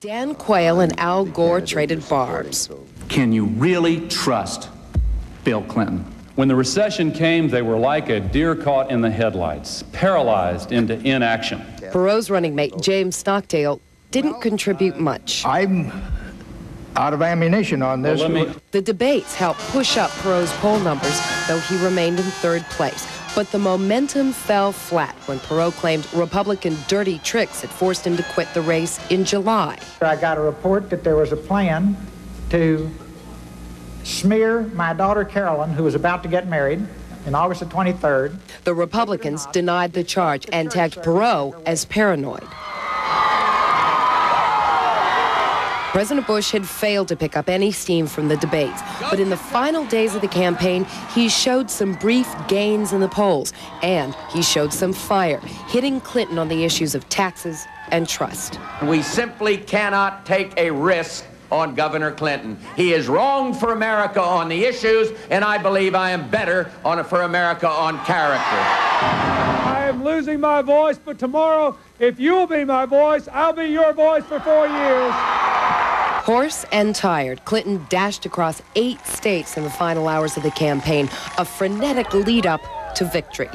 Dan Quayle and Al Gore traded barbs. Can you really trust Bill Clinton? When the recession came, they were like a deer caught in the headlights, paralyzed into inaction. Perot's running mate, James Stockdale, didn't contribute much. I'm out of ammunition on this. The debates helped push up Perot's poll numbers, though he remained in third place. But the momentum fell flat when Perot claimed Republican dirty tricks had forced him to quit the race in July. I got a report that there was a plan to smear my daughter Carolyn, who was about to get married, on August the 23rd. The Republicans denied the charge and tagged Perot as paranoid. President Bush had failed to pick up any steam from the debates, but in the final days of the campaign, he showed some brief gains in the polls, and he showed some fire, hitting Clinton on the issues of taxes and trust. We simply cannot take a risk on Governor Clinton. He is wrong for America on the issues, and I believe I am better for America on character. I am losing my voice, but tomorrow, if you'll be my voice, I'll be your voice for 4 years. Hoarse and tired, Clinton dashed across 8 states in the final hours of the campaign, a frenetic lead-up to victory.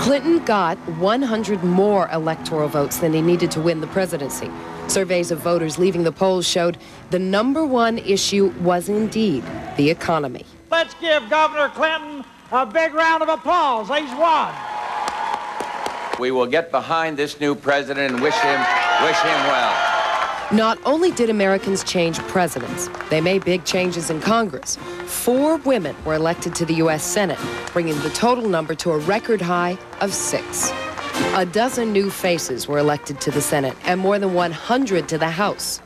Clinton got 100 more electoral votes than he needed to win the presidency. Surveys of voters leaving the polls showed the #1 issue was indeed the economy. Let's give Governor Clinton a big round of applause. He's won. We will get behind this new president and wish him well. Not only did Americans change presidents, they made big changes in Congress. 4 women were elected to the U.S. Senate, bringing the total number to a record high of 6. A dozen new faces were elected to the Senate and more than 100 to the House.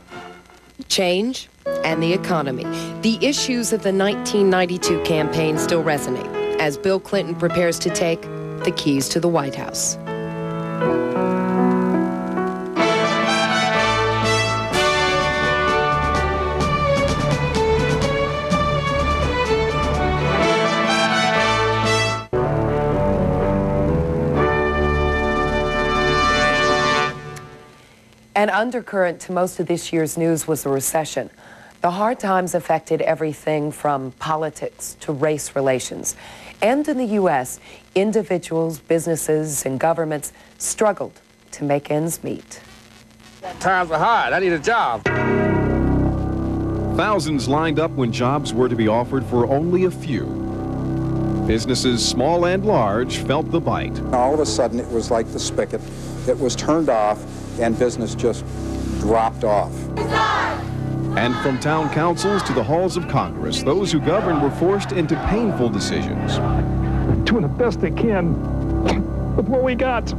Change and the economy. The issues of the 1992 campaign still resonate as Bill Clinton prepares to take the keys to the White House. An undercurrent to most of this year's news was the recession. The hard times affected everything from politics to race relations. And in the U.S., individuals, businesses, and governments struggled to make ends meet. Times are hard. I need a job. Thousands lined up when jobs were to be offered for only a few. Businesses, small and large, felt the bite. All of a sudden, it was like the spigot. It was turned off, and business just dropped off. And from town councils to the halls of Congress, those who govern were forced into painful decisions. Doing the best they can with what we got.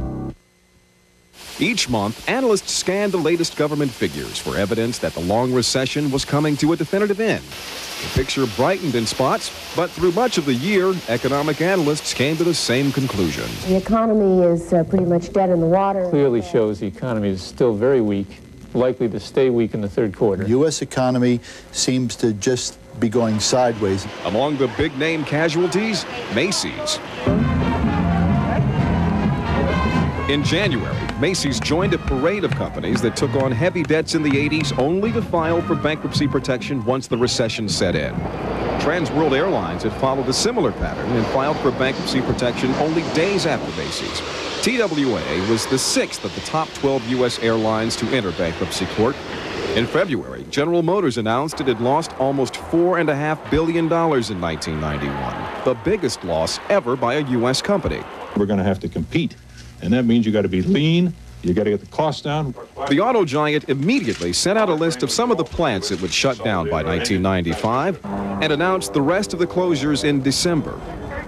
Each month, analysts scanned the latest government figures for evidence that the long recession was coming to a definitive end. The picture brightened in spots, but through much of the year, economic analysts came to the same conclusion. The economy is pretty much dead in the water. Clearly shows the economy is still very weak, likely to stay weak in the third quarter. The U.S. economy seems to just be going sideways. Among the big-name casualties, Macy's. In January, Macy's joined a parade of companies that took on heavy debts in the 80s only to file for bankruptcy protection once the recession set in. Trans World Airlines had followed a similar pattern and filed for bankruptcy protection only days after Macy's. TWA was the 6th of the top 12 U.S. airlines to enter bankruptcy court. In February, General Motors announced it had lost almost $4.5 billion in 1991, the biggest loss ever by a U.S. company. We're going to have to compete. And that means you got to be lean, you got to get the costs down. The auto giant immediately sent out a list of some of the plants it would shut down by 1995 and announced the rest of the closures in December.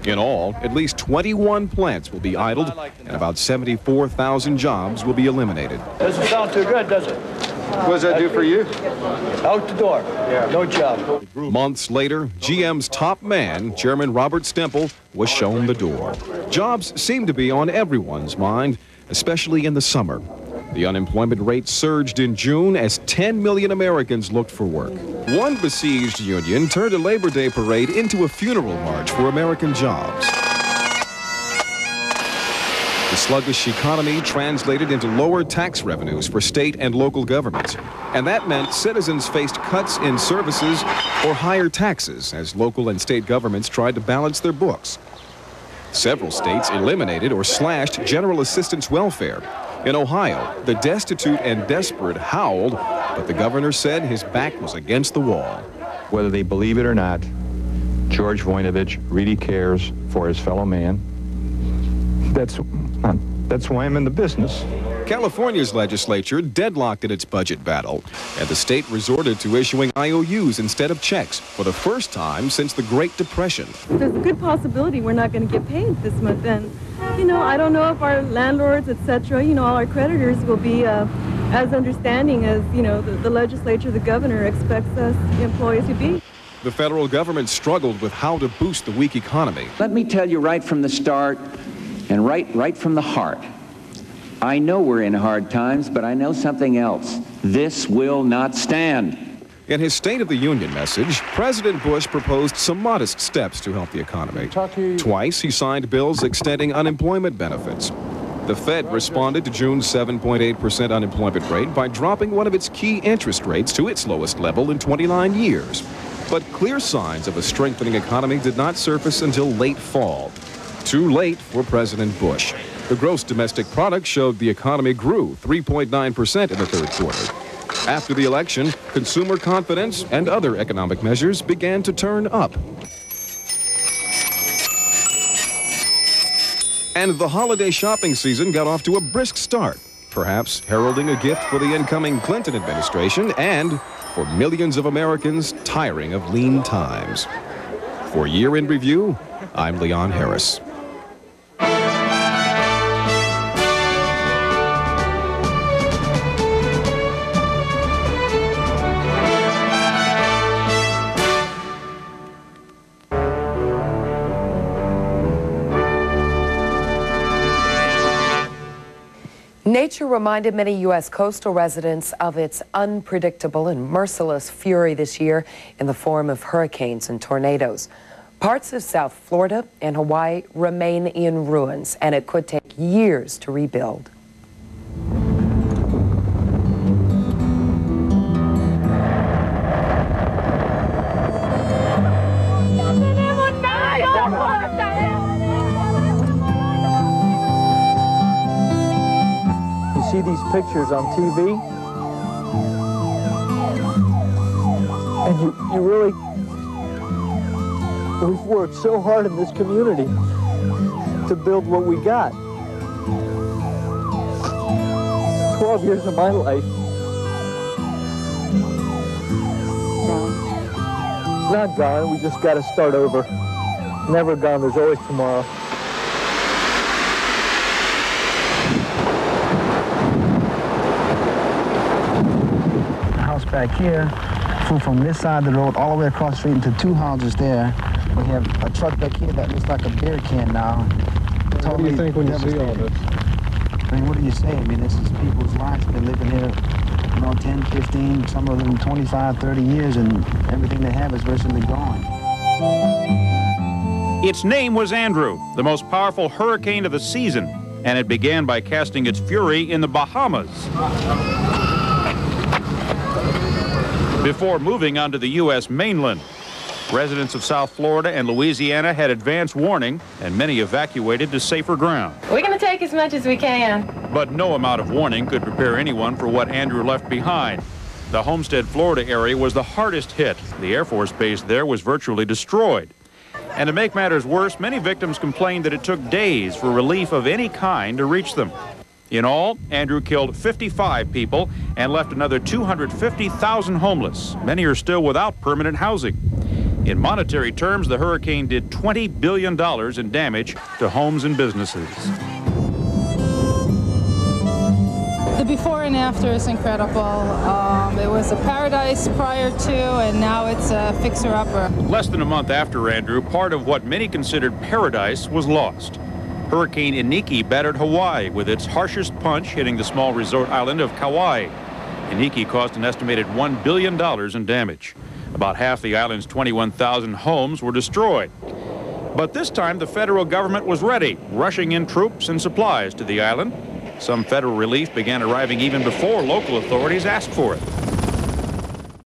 In all, at least 21 plants will be idled and about 74,000 jobs will be eliminated. Doesn't sound too good, does it? What does that do for you? Out the door. Yeah. No job. Months later, GM's top man, Chairman Robert Stempel, was shown the door. Jobs seem to be on everyone's mind, especially in the summer. The unemployment rate surged in June as 10 million Americans looked for work. One besieged union turned a Labor Day parade into a funeral march for American jobs. The sluggish economy translated into lower tax revenues for state and local governments. And that meant citizens faced cuts in services or higher taxes as local and state governments tried to balance their books. Several states eliminated or slashed general assistance welfare. In Ohio, the destitute and desperate howled, but the governor said his back was against the wall. Whether they believe it or not, George Voinovich really cares for his fellow man. That's why I'm in the business. California's legislature deadlocked in its budget battle, and the state resorted to issuing IOUs instead of checks for the first time since the Great Depression. There's a good possibility we're not going to get paid this month, and, I don't know if our landlords, etc., all our creditors will be as understanding as, the legislature, the governor expects us employees to be. The federal government struggled with how to boost the weak economy. Let me tell you right from the start and right from the heart, I know we're in hard times, but I know something else. This will not stand. In his State of the Union message, President Bush proposed some modest steps to help the economy. Twice, he signed bills extending unemployment benefits. The Fed responded to June's 7.8% unemployment rate by dropping one of its key interest rates to its lowest level in 29 years. But clear signs of a strengthening economy did not surface until late fall. Too late for President Bush. The gross domestic product showed the economy grew 3.9% in the third quarter. After the election, consumer confidence and other economic measures began to turn up. And the holiday shopping season got off to a brisk start, perhaps heralding a gift for the incoming Clinton administration and for millions of Americans tiring of lean times. For Year in Review, I'm Leon Harris. Nature reminded many U.S. coastal residents of its unpredictable and merciless fury this year in the form of hurricanes and tornadoes. Parts of South Florida and Hawaii remain in ruins, and it could take years to rebuild. See these pictures on TV, and you really, we've worked so hard in this community to build what we got. 12 years of my life. Not gone, we just got to start over. Never gone, there's always tomorrow. Back here, flew from this side of the road all the way across the street into two houses there. We have a truck back here that looks like a beer can now. What do you think when you see all this? I mean, what do you say? I mean, this is people's lives. They've been living here, 10, 15, some of them 25, 30 years, and everything they have is virtually gone. Its name was Andrew, the most powerful hurricane of the season, and it began by casting its fury in the Bahamas before moving onto the U.S. mainland. Residents of South Florida and Louisiana had advance warning, and many evacuated to safer ground. We're going to take as much as we can. But no amount of warning could prepare anyone for what Andrew left behind. The Homestead, Florida area was the hardest hit. The Air Force base there was virtually destroyed. And to make matters worse, many victims complained that it took days for relief of any kind to reach them. In all, Andrew killed 55 people and left another 250,000 homeless. Many are still without permanent housing. In monetary terms, the hurricane did $20 billion in damage to homes and businesses. The before and after is incredible. It was a paradise prior to, and now it's a fixer-upper. Less than a month after Andrew, part of what many considered paradise was lost. Hurricane Iniki battered Hawaii with its harshest punch, hitting the small resort island of Kauai. Iniki caused an estimated $1 billion in damage. About half the island's 21,000 homes were destroyed. But this time the federal government was ready, rushing in troops and supplies to the island. Some federal relief began arriving even before local authorities asked for it.